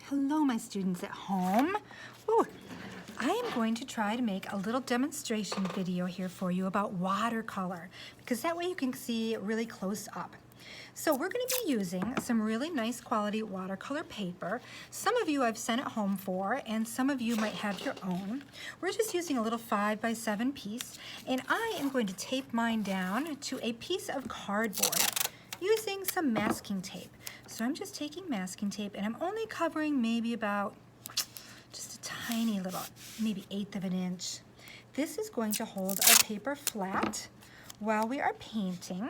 Hello, my students at home. Woo. I am going to try to make a little demonstration video here for you about watercolor, because that way you can see it really close up. So we're going to be using some really nice quality watercolor paper. Some of you I've sent it home for, and some of you might have your own. We're just using a little 5x7 piece, and I am going to tape mine down to a piece of cardboard using some masking tape. So I'm just taking masking tape, and I'm only covering maybe about just a tiny little, maybe 1/8 of an inch. This is going to hold our paper flat while we are painting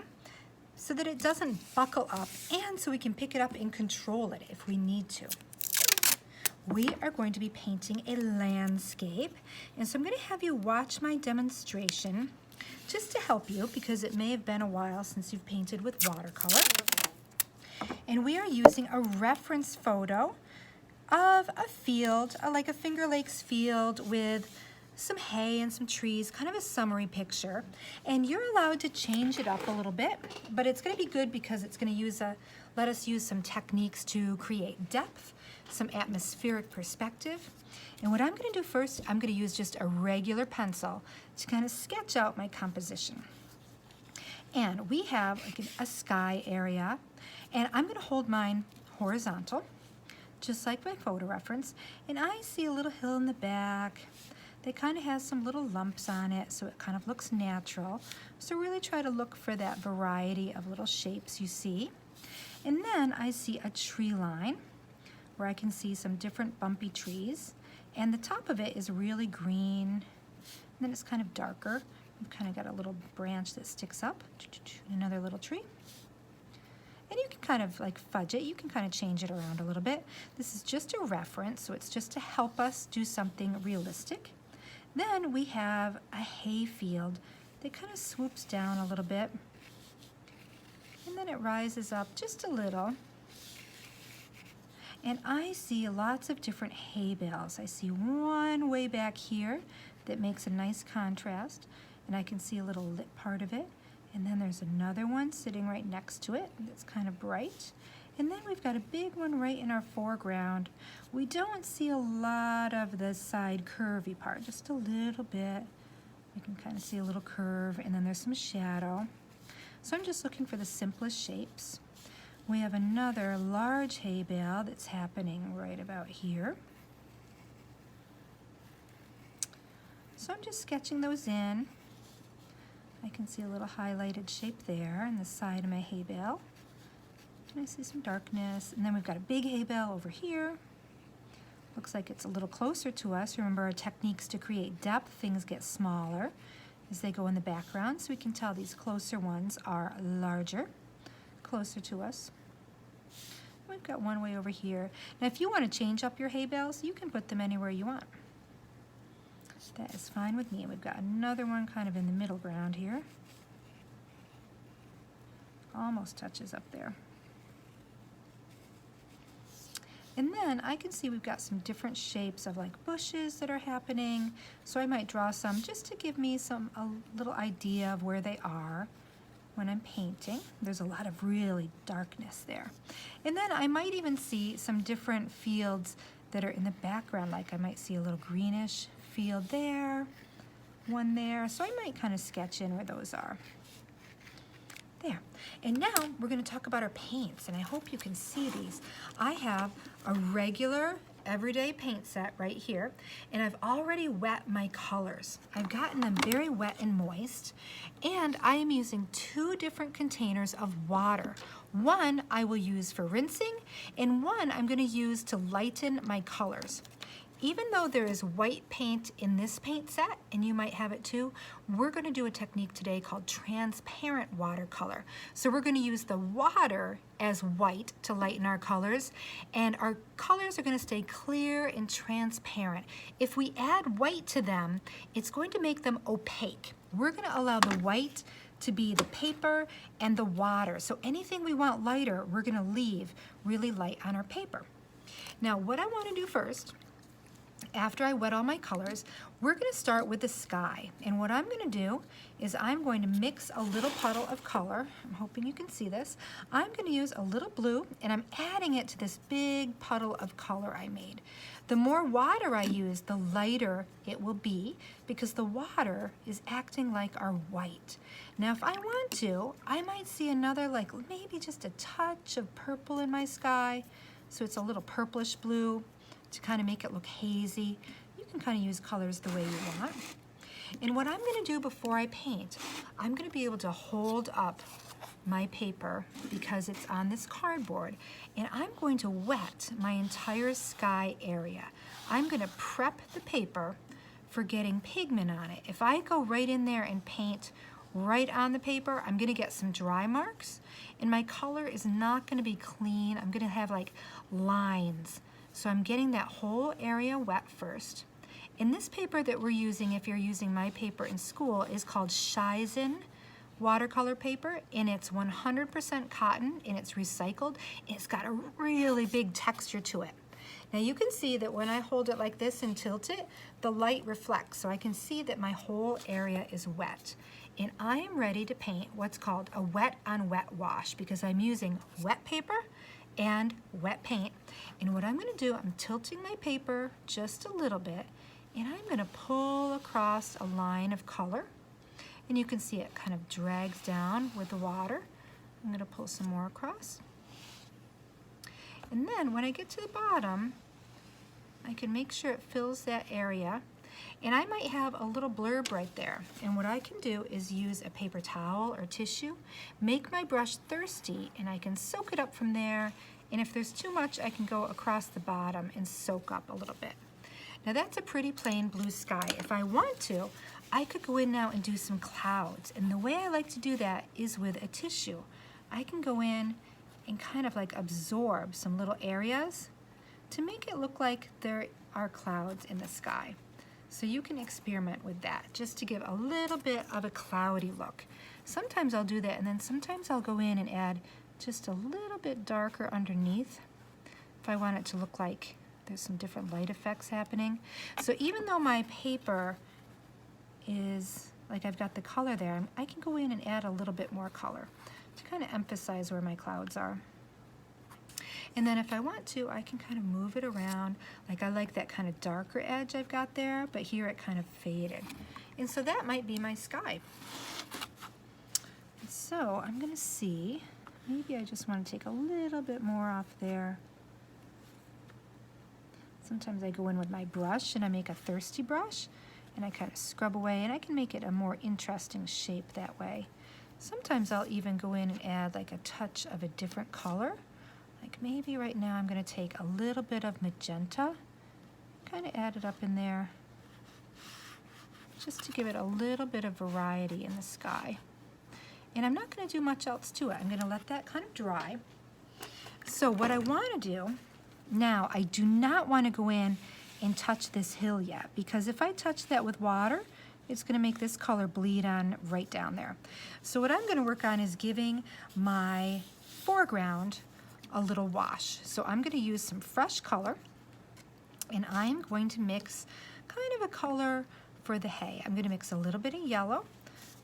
so that it doesn't buckle up, and so we can pick it up and control it if we need to. We are going to be painting a landscape, and so I'm going to have you watch my demonstration just to help you, because it may have been a while since you've painted with watercolor. And we are using a reference photo of a field, like a Finger Lakes field with some hay and some trees, kind of a summary picture. And you're allowed to change it up a little bit, but it's going to be good because it's going to let us use some techniques to create depth, some atmospheric perspective. And what I'm going to do first, I'm going to use just a regular pencil to kind of sketch out my composition. And we have like a sky area, and I'm going to hold mine horizontal, just like my photo reference. And I see a little hill in the back that kind of has some little lumps on it, so it kind of looks natural. So really try to look for that variety of little shapes you see. And then I see a tree line where I can see some different bumpy trees, and the top of it is really green, and then it's kind of darker. We've kind of got a little branch that sticks up, another little tree. And you can kind of like fudge it. You can kind of change it around a little bit. This is just a reference, so it's just to help us do something realistic. Then we have a hay field that kind of swoops down a little bit, and then it rises up just a little. And I see lots of different hay bales. I see one way back here that makes a nice contrast, and I can see a little lit part of it. And then there's another one sitting right next to it that's kind of bright. And then we've got a big one right in our foreground. We don't see a lot of the side curvy part, just a little bit. We can kind of see a little curve, and then there's some shadow. So I'm just looking for the simplest shapes. We have another large hay bale that's happening right about here. So I'm just sketching those in. I can see a little highlighted shape there in the side of my hay bale. And I see some darkness. And then we've got a big hay bale over here. Looks like it's a little closer to us. Remember, our techniques to create depth, things get smaller as they go in the background. So we can tell these closer ones are larger, closer to us. We've got one way over here. Now, if you want to change up your hay bales, you can put them anywhere you want. That is fine with me. We've got another one kind of in the middle ground here. Almost touches up there. And then I can see we've got some different shapes of like bushes that are happening. So I might draw some just to give me a little idea of where they are when I'm painting. There's a lot of really darkness there. And then I might even see some different fields that are in the background. Like I might see a little greenish field there, one there. So I might kind of sketch in where those are. There. And now we're going to talk about our paints, and I hope you can see these. I have a regular everyday paint set right here, and I've already wet my colors. I've gotten them very wet and moist, and I am using 2 different containers of water. One I will use for rinsing, and one I'm going to use to lighten my colors. Even though there is white paint in this paint set, and you might have it too, we're going to do a technique today called transparent watercolor. So we're going to use the water as white to lighten our colors, and our colors are going to stay clear and transparent. If we add white to them, it's going to make them opaque. We're going to allow the white to be the paper and the water. So anything we want lighter, we're going to leave really light on our paper. Now, what I want to do first after I wet all my colors, we're going to start with the sky. And what I'm going to do is I'm going to mix a little puddle of color. I'm hoping you can see this. I'm going to use a little blue, and I'm adding it to this big puddle of color I made. The more water I use, the lighter it will be, because the water is acting like our white. Now, if I want to, I might see another, like maybe just a touch of purple in my sky, so it's a little purplish blue, to kind of make it look hazy. You can kind of use colors the way you want. And what I'm going to do before I paint, I'm going to be able to hold up my paper because it's on this cardboard, and I'm going to wet my entire sky area. I'm going to prep the paper for getting pigment on it. If I go right in there and paint right on the paper, I'm going to get some dry marks, and my color is not going to be clean. I'm going to have like lines. So I'm getting that whole area wet first. And this paper that we're using, if you're using my paper in school, is called Shizen watercolor paper, and it's 100% cotton, and it's recycled. It's got a really big texture to it. Now you can see that when I hold it like this and tilt it, the light reflects, so I can see that my whole area is wet. And I am ready to paint what's called a wet on wet wash, because I'm using wet paper and wet paint. And what I'm going to do, I'm tilting my paper just a little bit, and I'm going to pull across a line of color. And you can see it kind of drags down with the water. I'm going to pull some more across. And then when I get to the bottom, I can make sure it fills that area. And I might have a little blurb right there. And what I can do is use a paper towel or tissue, make my brush thirsty, and I can soak it up from there. And if there's too much, I can go across the bottom and soak up a little bit. Now that's a pretty plain blue sky. If I want to, I could go in now and do some clouds. And the way I like to do that is with a tissue. I can go in and kind of like absorb some little areas to make it look like there are clouds in the sky. So you can experiment with that just to give a little bit of a cloudy look. Sometimes I'll do that, and then sometimes I'll go in and add just a little bit darker underneath if I want it to look like there's some different light effects happening. So even though my paper is like I've got the color there, I can go in and add a little bit more color to kind of emphasize where my clouds are. And then if I want to, I can kind of move it around. Like I like that kind of darker edge I've got there, but here it kind of faded. And so that might be my sky. So I'm going to see, maybe I just want to take a little bit more off there. Sometimes I go in with my brush and I make a thirsty brush and I kind of scrub away, and I can make it a more interesting shape that way. Sometimes I'll even go in and add like a touch of a different color. Like maybe right now I'm going to take a little bit of magenta, kind of add it up in there, just to give it a little bit of variety in the sky. And I'm not going to do much else to it. I'm going to let that kind of dry. So what I want to do now, I do not want to go in and touch this hill yet, because if I touch that with water, it's going to make this color bleed on right down there. So what I'm going to work on is giving my foreground a little wash. So I'm going to use some fresh color, and I'm going to mix kind of a color for the hay. I'm going to mix a little bit of yellow.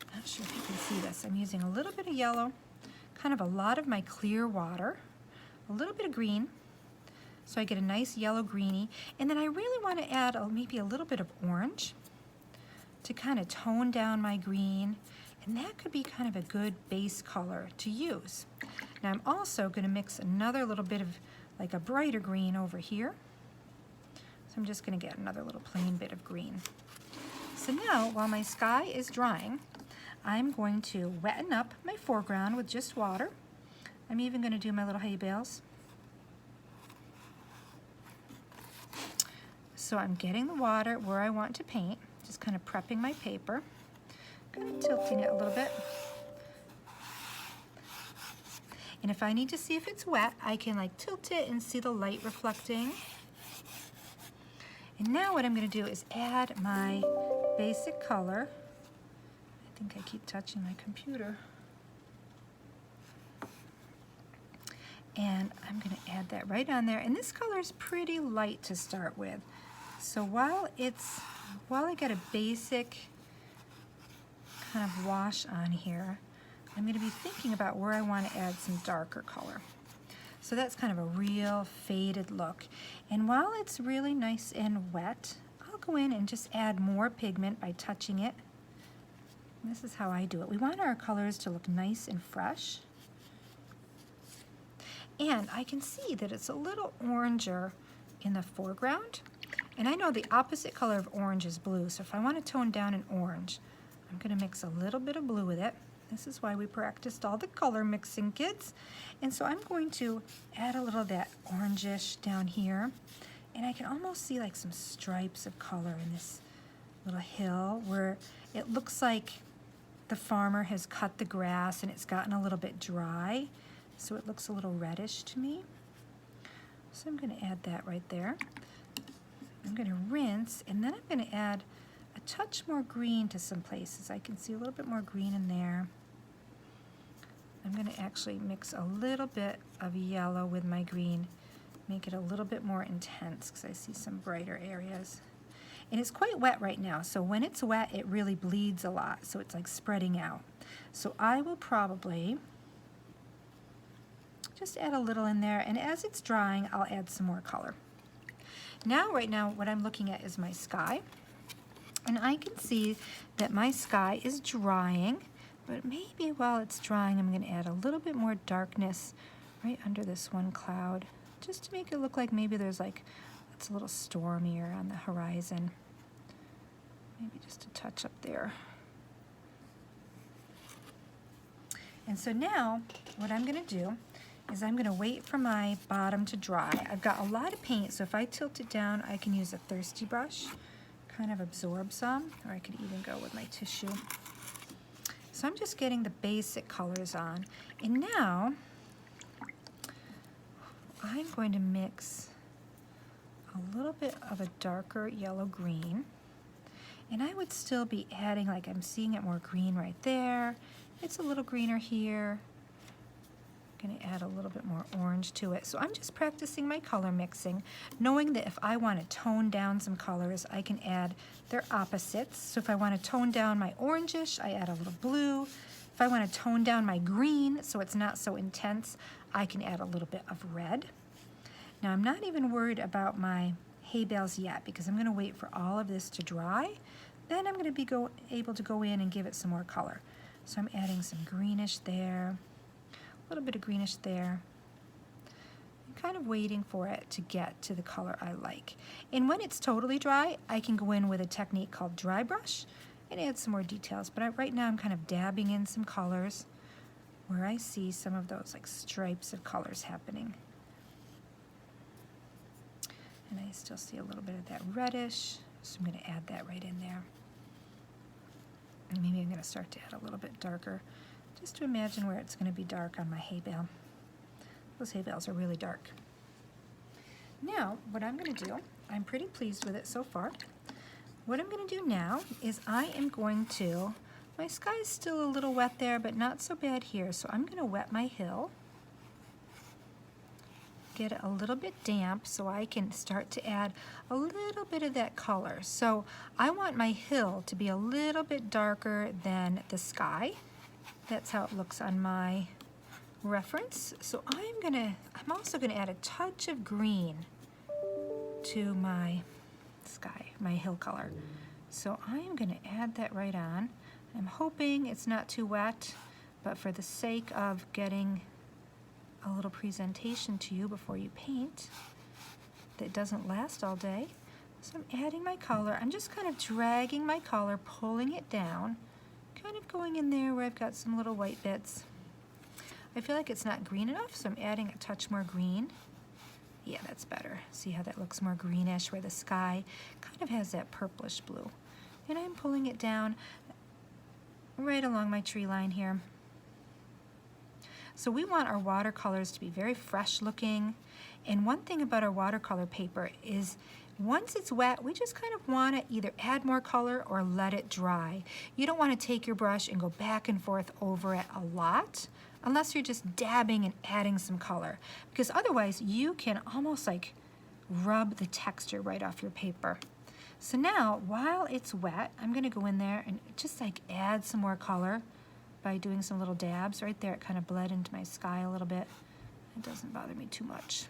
I'm not sure if you can see this. I'm using a little bit of yellow, kind of a lot of my clear water, a little bit of green, so I get a nice yellow greeny. And then I really want to add maybe a little bit of orange to kind of tone down my green, and that could be kind of a good base color to use. Now I'm also going to mix another little bit of like a brighter green over here. So I'm just going to get another little plain bit of green. So now, while my sky is drying, I'm going to wetten up my foreground with just water. I'm even going to do my little hay bales. So I'm getting the water where I want to paint, just kind of prepping my paper, kind of tilting it a little bit. And if I need to see if it's wet, I can like tilt it and see the light reflecting. And now what I'm going to do is add my basic color. I think I keep touching my computer. And I'm going to add that right on there. And this color is pretty light to start with. So while I get a basic kind of wash on here, I'm going to be thinking about where I want to add some darker color. So that's kind of a real faded look. And while it's really nice and wet, I'll go in and just add more pigment by touching it. And this is how I do it. We want our colors to look nice and fresh. And I can see that it's a little oranger in the foreground. And I know the opposite color of orange is blue, so if I want to tone down an orange, I'm going to mix a little bit of blue with it. This is why we practiced all the color mixing, kids. And so I'm going to add a little of that orangish down here. And I can almost see like some stripes of color in this little hill where it looks like the farmer has cut the grass and it's gotten a little bit dry. So it looks a little reddish to me. So I'm going to add that right there. I'm going to rinse, and then I'm going to add a touch more green to some places. I can see a little bit more green in there. I'm going to actually mix a little bit of yellow with my green, make it a little bit more intense because I see some brighter areas. And it's quite wet right now, so when it's wet, it really bleeds a lot, so it's like spreading out. So I will probably just add a little in there, and as it's drying, I'll add some more color. Right now, what I'm looking at is my sky. And I can see that my sky is drying, but maybe while it's drying, I'm going to add a little bit more darkness right under this one cloud, just to make it look like maybe there's like, it's a little stormier on the horizon. Maybe just a touch up there. And so now, what I'm going to do is I'm going to wait for my bottom to dry. I've got a lot of paint, so if I tilt it down, I can use a thirsty brush, kind of absorb some, or I could even go with my tissue. So I'm just getting the basic colors on. And now, I'm going to mix a little bit of a darker yellow green. And I would still be adding, like I'm seeing it more green right there. It's a little greener here. Going to add a little bit more orange to it. So I'm just practicing my color mixing, knowing that if I want to tone down some colors, I can add their opposites. So if I want to tone down my orangish, I add a little blue. If I want to tone down my green so it's not so intense, I can add a little bit of red. Now I'm not even worried about my hay bales yet because I'm going to wait for all of this to dry. Then I'm going to be able to go in and give it some more color. So I'm adding some greenish there. A little bit of greenish there. I'm kind of waiting for it to get to the color I like. And when it's totally dry, I can go in with a technique called dry brush and add some more details. But right now I'm kind of dabbing in some colors where I see some of those like stripes of colors happening. And I still see a little bit of that reddish, so I'm going to add that right in there. And maybe I'm going to start to add a little bit darker, just to imagine where it's going to be dark on my hay bale. Those hay bales are really dark. Now, what I'm going to do, I'm pretty pleased with it so far. What I'm going to do now is I am going to, my sky is still a little wet there, but not so bad here, so I'm going to wet my hill. Get it a little bit damp so I can start to add a little bit of that color. So I want my hill to be a little bit darker than the sky. That's how it looks on my reference. So I'm also gonna add a touch of green to my sky, my hill color. So I am gonna add that right on. I'm hoping it's not too wet, but for the sake of getting a little presentation to you before you paint that doesn't last all day. So I'm adding my color. I'm just kind of dragging my color, pulling it down, kind of going in there where I've got some little white bits. I feel like it's not green enough, so I'm adding a touch more green. Yeah, that's better. See how that looks more greenish where the sky kind of has that purplish blue. And I'm pulling it down right along my tree line here. So we want our watercolors to be very fresh looking. And one thing about our watercolor paper is once it's wet, we just kind of want to either add more color or let it dry. You don't want to take your brush and go back and forth over it a lot unless you're just dabbing and adding some color, because otherwise you can almost like rub the texture right off your paper. So now, while it's wet, I'm gonna go in there and just like add some more color by doing some little dabs. Right there, it kind of bled into my sky a little bit. It doesn't bother me too much.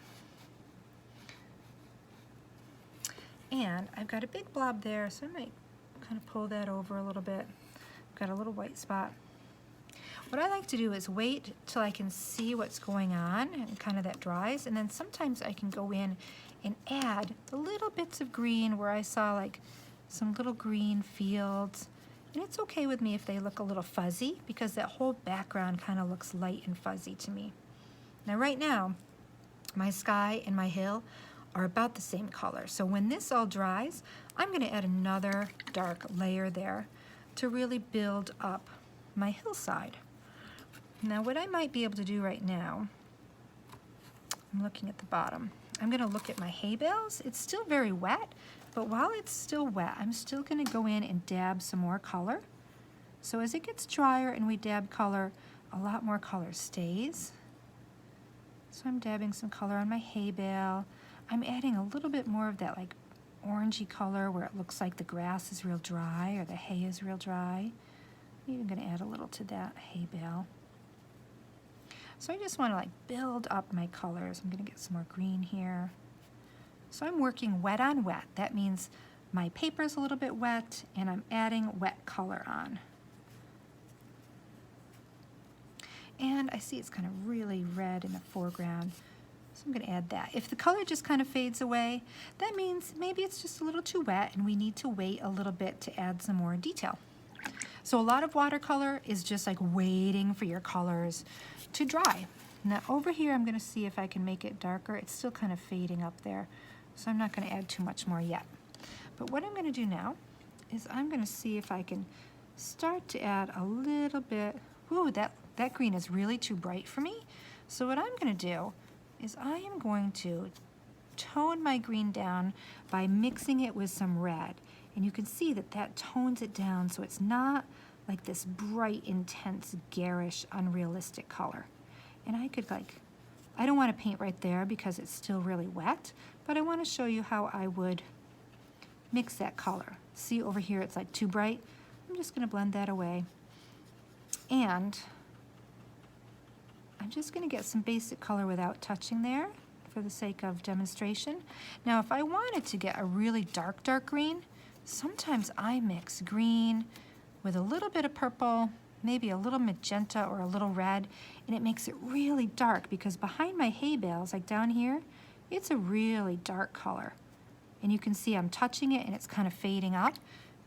And I've got a big blob there, so I might kind of pull that over a little bit. I've got a little white spot. What I like to do is wait till I can see what's going on and kind of that dries, and then sometimes I can go in and add the little bits of green where I saw like some little green fields. And it's okay with me if they look a little fuzzy because that whole background kind of looks light and fuzzy to me. Now right now, my sky and my hill are about the same color. So when this all dries, I'm gonna add another dark layer there to really build up my hillside. Now what I might be able to do right now, I'm looking at the bottom. I'm gonna look at my hay bales. It's still very wet, but while it's still wet, I'm still gonna go in and dab some more color. So as it gets drier and we dab color, a lot more color stays. So I'm dabbing some color on my hay bale. I'm adding a little bit more of that like orangey color where it looks like the grass is real dry or the hay is real dry. I'm even gonna add a little to that hay bale. So I just wanna like build up my colors. I'm gonna get some more green here. So I'm working wet on wet. That means my paper's a little bit wet and I'm adding wet color on. And I see it's kind of really red in the foreground. So I'm gonna add that. If the color just kind of fades away, that means maybe it's just a little too wet and we need to wait a little bit to add some more detail. So a lot of watercolor is just like waiting for your colors to dry. Now over here, I'm gonna see if I can make it darker. It's still kind of fading up there, so I'm not gonna add too much more yet. But what I'm gonna do now is I'm gonna see if I can start to add a little bit. Ooh, that green is really too bright for me. So what I'm gonna do is I am going to tone my green down by mixing it with some red. And you can see that that tones it down so it's not like this bright, intense, garish, unrealistic color. And I could I don't want to paint right there because it's still really wet, but I want to show you how I would mix that color. See over here it's like too bright. I'm just going to blend that away. And I'm just going to get some basic color without touching there for the sake of demonstration. Now if I wanted to get a really dark, dark green, sometimes I mix green with a little bit of purple, maybe a little magenta or a little red, and it makes it really dark because behind my hay bales, like down here, it's a really dark color. And you can see I'm touching it and it's kind of fading up.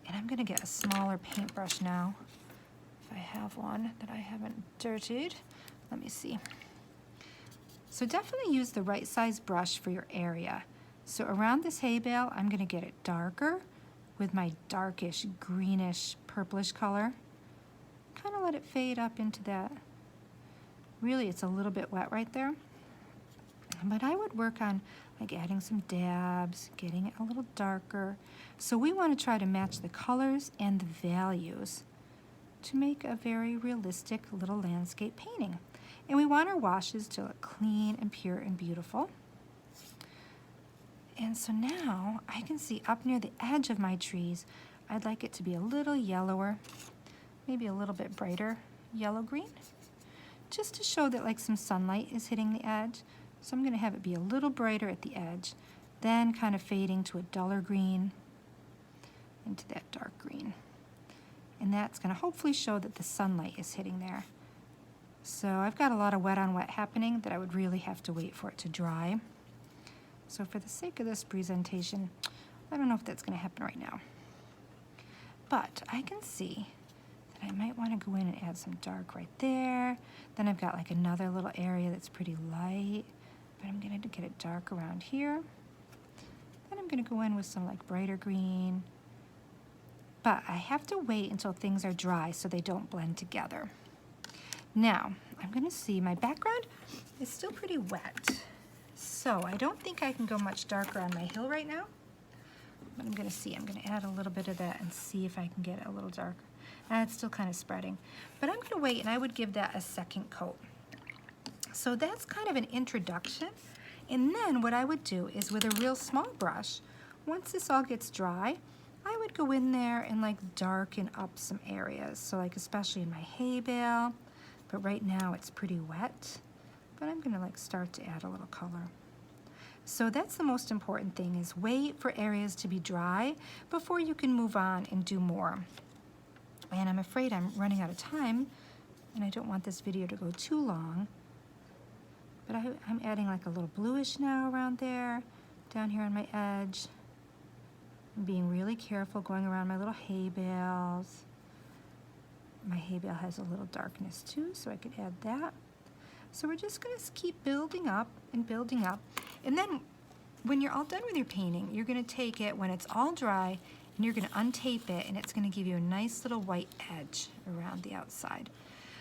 And I'm gonna get a smaller paintbrush now, if I have one that I haven't dirtied. Let me see. So definitely use the right size brush for your area. So around this hay bale, I'm gonna get it darker with my darkish, greenish, purplish color. Kind of let it fade up into that. Really, it's a little bit wet right there. But I would work on like adding some dabs, getting it a little darker. So we want to try to match the colors and the values to make a very realistic little landscape painting. And we want our washes to look clean and pure and beautiful. And so now I can see up near the edge of my trees, I'd like it to be a little yellower, maybe a little bit brighter yellow-green, just to show that like some sunlight is hitting the edge. So I'm gonna have it be a little brighter at the edge, then kind of fading to a duller green, into that dark green. And that's gonna hopefully show that the sunlight is hitting there. So I've got a lot of wet on wet happening that I would really have to wait for it to dry. So for the sake of this presentation, I don't know if that's gonna happen right now. But I can see that I might wanna go in and add some dark right there. Then I've got like another little area that's pretty light, but I'm gonna get it dark around here. Then I'm gonna go in with some like brighter green. But I have to wait until things are dry so they don't blend together. Now, I'm gonna see my background is still pretty wet. So I don't think I can go much darker on my hill right now. But I'm gonna see, I'm gonna add a little bit of that and see if I can get it a little darker. It's still kind of spreading. But I'm gonna wait and I would give that a second coat. So that's kind of an introduction. And then what I would do is with a real small brush, once this all gets dry, I would go in there and like darken up some areas. So like especially in my hay bale, but right now it's pretty wet. But I'm gonna like start to add a little color. So that's the most important thing, is wait for areas to be dry before you can move on and do more. And I'm afraid I'm running out of time and I don't want this video to go too long. But I'm adding like a little bluish now around there, down here on my edge. I'm being really careful going around my little hay bales. My hay bale has a little darkness too, so I could add that. So we're just gonna keep building up and building up. And then when you're all done with your painting, you're gonna take it when it's all dry and you're gonna untape it, and it's gonna give you a nice little white edge around the outside.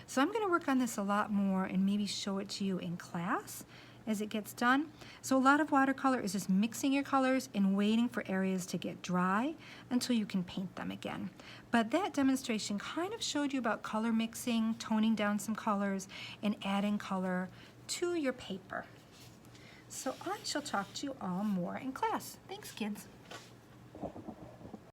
So I'm gonna work on this a lot more and maybe show it to you in class as it gets done. So a lot of watercolor is just mixing your colors and waiting for areas to get dry until you can paint them again. But that demonstration kind of showed you about color mixing, toning down some colors, and adding color to your paper. So I shall talk to you all more in class. Thanks, kids.